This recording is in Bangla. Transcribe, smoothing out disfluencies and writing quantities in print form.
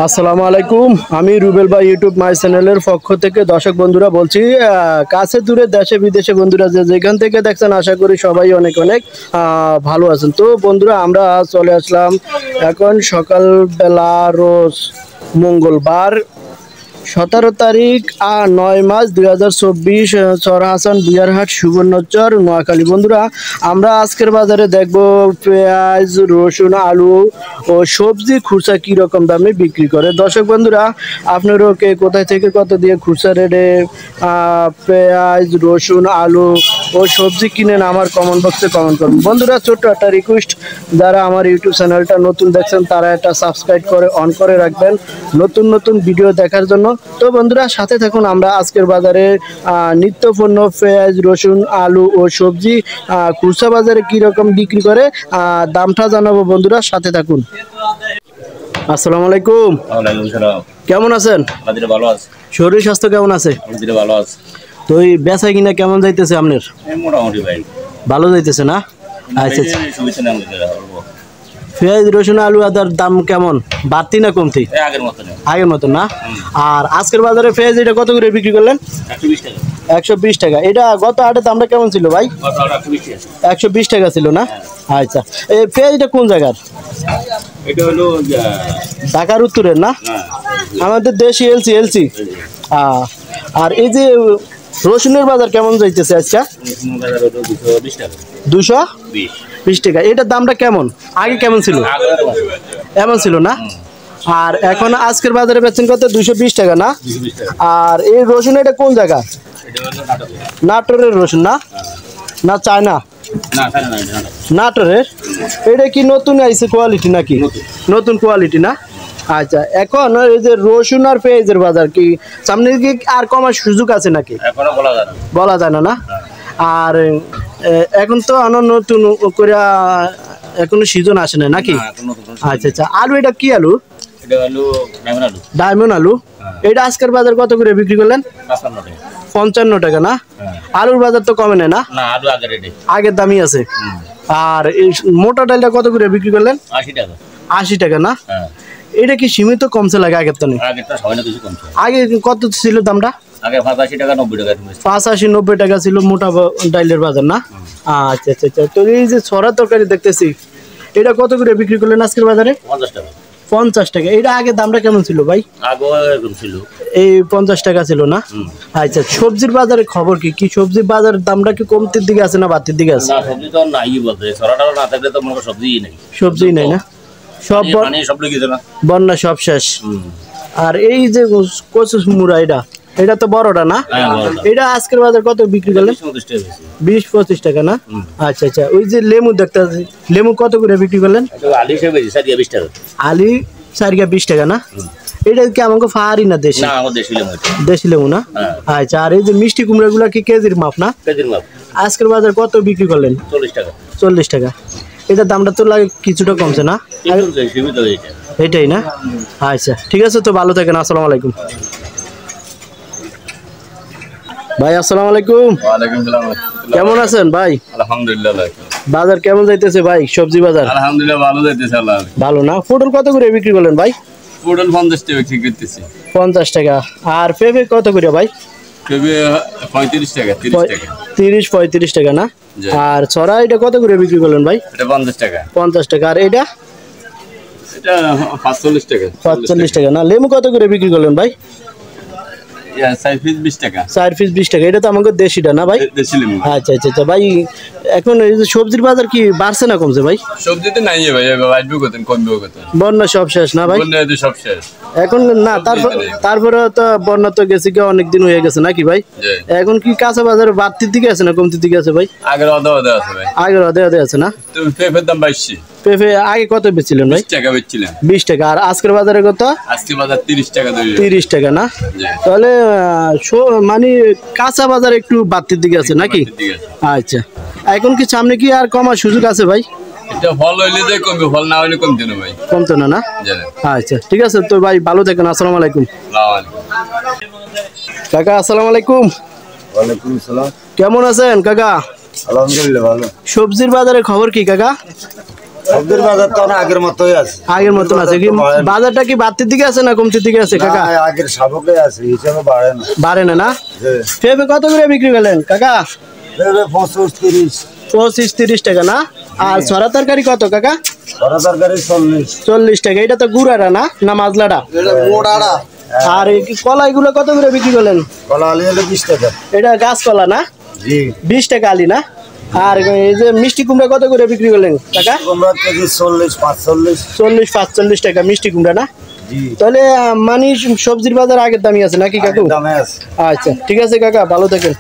আসসালামু আলাইকুম। আমি রুবেল ভাই ইউটিউব মাই চ্যানেলের পক্ষ থেকে দর্শক বন্ধুরা বলছি, কাছে দূরে দেশে বিদেশে বন্ধুরা যেখান থেকে দেখছেন আশা করি সবাই অনেক অনেক ভালো আছেন। তো বন্ধুরা আমরা চলে আসলাম এখন সকালবেলা, রোজ মঙ্গলবার 17 তারিখ 9 মার্চ 2024, চরহাসান বিহারহাট সুবর্ণচর নোয়াখালী। বন্ধুরা আমরা আজকের বাজারে দেখব পেঁয়াজ, রসুন, আলু ও সবজি খুচরা কী রকম দামে বিক্রি করে। দর্শক বন্ধুরা আপনারাও কে কোথায় থেকে কত দিয়ে খুচরা রেটে পেঁয়াজ, রসুন, আলু ও সবজি কিনেন আমার কমেন্ট বক্সে কমেন্ট করুন। বন্ধুরা ছোট্ট একটা রিকোয়েস্ট, যারা আমার ইউটিউব চ্যানেলটা নতুন দেখছেন তারা এটা সাবস্ক্রাইব করে অন করে রাখবেন নতুন নতুন ভিডিও দেখার জন্য। তো বন্ধুরা সাথে থাকুন, আমরা আজকের বাজারে নিত্যপণ্য পেঁয়াজ, রসুন, আলু ও সবজি খুচরা বাজারে কীরকম বিক্রি করে দামটা জানাবো। বন্ধুরা সাথে থাকুন। আসসালামু আলাইকুম। কেমন আছেন? ভালো আছে। শরীর স্বাস্থ্য কেমন আছে? ভালো আছে। তো এই বেচা কিনা কেমন যাইতেছে আপনার? মোটামুটি ভাই ভালো যাইতেছে না? আচ্ছা, পেঁয়াজ, রসুন, আলু আদার দাম কেমন, বাড়তি না কমতি? আগের মতো না। আর আজকের বাজারে পেঁয়াজ এটা কত করে বিক্রি করলেন? 120 টাকা। এটা গত হাটে দামটা কেমন ছিল ভাই? 120 টাকা ছিল না? আচ্ছা, এই পেঁয়াজটা কোন জায়গার? এটা হলো ঢাকার উত্তরের না? আমাদের দেশি এলসি। আর এই যে রসুনের বাজার কেমন যাইতেছে আজকে? 220 টাকা। এটার দামটা কেমন, আগে কেমন ছিল? এমন ছিল না? আর এখন আজকের বাজারে বেচছেন কত? 220 টাকা না? আর এই রসুন এটা কোন জায়গা? নাটোরের রসুন না? না চায়না? নাটোরের। এটা কি নতুন আইছে কোয়ালিটি নাকি? নতুন কোয়ালিটি না? আচ্ছা, এখন এই যে রসুন আর পেঁয়াজের বাজার কি সামনে কি আর কমার সুযোগ আছে নাকি? বলা যায় না। আর এখন তো নতুন করে এখনো সিজন আসে না নাকি? আচ্ছা, আলু এটা কি আলু? ডায়মন্ড আলু। এটা আজকের বাজার কত করে বিক্রি করলেন? 55 টাকা না? আলুর বাজার তো কমে না? আগের দামই আছে। আর এই মোটা ডালটা কত করে বিক্রি করলেন? 80 টাকা না? এটা কি সীমিত কমছে লাগে আগের তো? আগে কত ছিল দামটা? 85-90 টাকা ছিল মোটা ডাইলের বাজার না? আচ্ছা। তো এই যে ছড়া তরকারি দেখতেছি, এটা কত করে বিক্রি করলেন আজকের বাজারে? 50 টাকা। এটা আগে দামটা কেমন ছিল ভাই? এই 50 টাকা ছিল না? আচ্ছা, সবজির বাজারে খবর কি? কি সবজির বাজারের দামটা কি কমতির দিকে আছে না বাড়তির দিকে আছে? সবজি নাই না? সব বন্যা সব শেষ। আর এই যে কচু মুড়া এটা তো বড়টা না? এটা আজকের বাজার কত বিক্রি করলেন? 20-25 টাকা না? আচ্ছা। ওই যে লেবু দেখতে, লেবু কত করে বিক্রি করলেন? আলি 4-20 টাকা না? এটা কি আমাকে ফাহারি না দেশি? দেশি লেবু না? আচ্ছা। আর এই যে মিষ্টি কুমড়া গুলা কি কেজির মাপ না? আজকের বাজার কত বিক্রি করলেন? 40 টাকা। এটার দামটা তো লাগে কিছুটা কমছে না? এটাই না? আচ্ছা, ঠিক আছে। তো ভালো থাকেন। আসসালামু আলাইকুম ভাই। আসসালামু আলাইকুম। কেমন আছেন ভাই? আলহামদুলিল্লাহ। বাজার কেমন যাইতেছে ভাই? সবজি বাজার আলহামদুলিল্লাহ ভালো যাইতেছে। ভালো না? পটল কত করে বিক্রি করলেন ভাই? পটল 50 টাকা বিক্রি করতেছি। 50 টাকা। আর পেঁপে কত করে ভাই? পেঁপে 35 টাকা। 30-35 টাকা না? আর ছড়া এটা কত করে বিক্রি করলেন ভাই? এটা 50 টাকা। 50 টাকা। আর এটা 45 টাকা। 45 টাকা না? লেবু কত করে বিক্রি করলেন ভাই? 4 পিস 20 টাকা। 4 পিস 20 টাকা। এটা তো আমাদের দেশিটা না ভাই? দেশি লেবু। আচ্ছা ভাই, এখন এই যে সবজির বাজার কি বাড়ছে না কমছে ভাই? সবজিতে নাই ভাই, বাড়বে কত কমবে কত? বন্যা সব শেষ না ভাই? বন্যা সব শেষ এখন না। তারপরে তো বন্যা তো গেছে কি অনেক দিন হয়ে গেছে নাকি ভাই? এখন কি কাঁচা বাজার বাড়তির দিকে আছে না কমতির দিকে আছে ভাই? আগের অদে আছে ভাই। আগের অদে আছে না? তুমি পেঁপের দাম বাড়ছে। পেঁপে আগে কত বেচছিলেন ভাই? 20 টাকা বেচছিলাম। 20 টাকা। আর আজকের বাজারে কত? আজকের বাজার 30 টাকা। 30 টাকা না? তাহলে মানে কাঁচা বাজার একটু বাড়তির দিকে আছে নাকি? আচ্ছা, এখন কি সামনে কি আর কমার সুযোগ আছে ভাই? এটা ফল হইলে যে কমবে, ফল না হইলে কমতে না ভাই। কমতো না? আচ্ছা, ঠিক আছে। তো ভাই ভালো থাকেন। আসসালামু আলাইকুম। কাকা আসসালামু আলাইকুম। ওয়ালাইকুম আসসালাম। কেমন আছেন কাকা? আলহামদুলিল্লাহ ভালো। সবজির বাজারে খবর কি কাকা? সবজির বাজার তো আগের মতোই আছে। আগের মতন আছে কি? বাজারটা কি বাড়তির দিকে আছে না কমতির দিকে আছে কাকা? না, আগের সাবকে আছে, হিসাবে বাড়ে না। বাড়ে না না? জি। পেঁপে কত করে বিক্রি করলেন কাকা? 25, 30। 25-30 টাকা না? আর ছড়া তরকারি কত কাকা? বড় তরকারি 40। 40 টাকা। এটা তো গুড়াটা না, না মাজলাটা? মোড়াড়া। আর এই কলাই গুলো কত করে বিক্রি করলেন? কলা আলি হলো 20 টাকা। এটা গাছ কলা না? জি। 20 টাকা আলি না? আর এই যে মিষ্টি কুমড়া কত করে বিক্রি করলেন কাকা? কুমড়া কেজি 40, 45। 40-45 টাকা মিষ্টি কুমড়া না? জি। তাহলে মানে সবজির বাজার আগের দামই আছে নাকি কাকু? দামে আছে। আচ্ছা ঠিক আছে কাকা, ভালো থাকেন।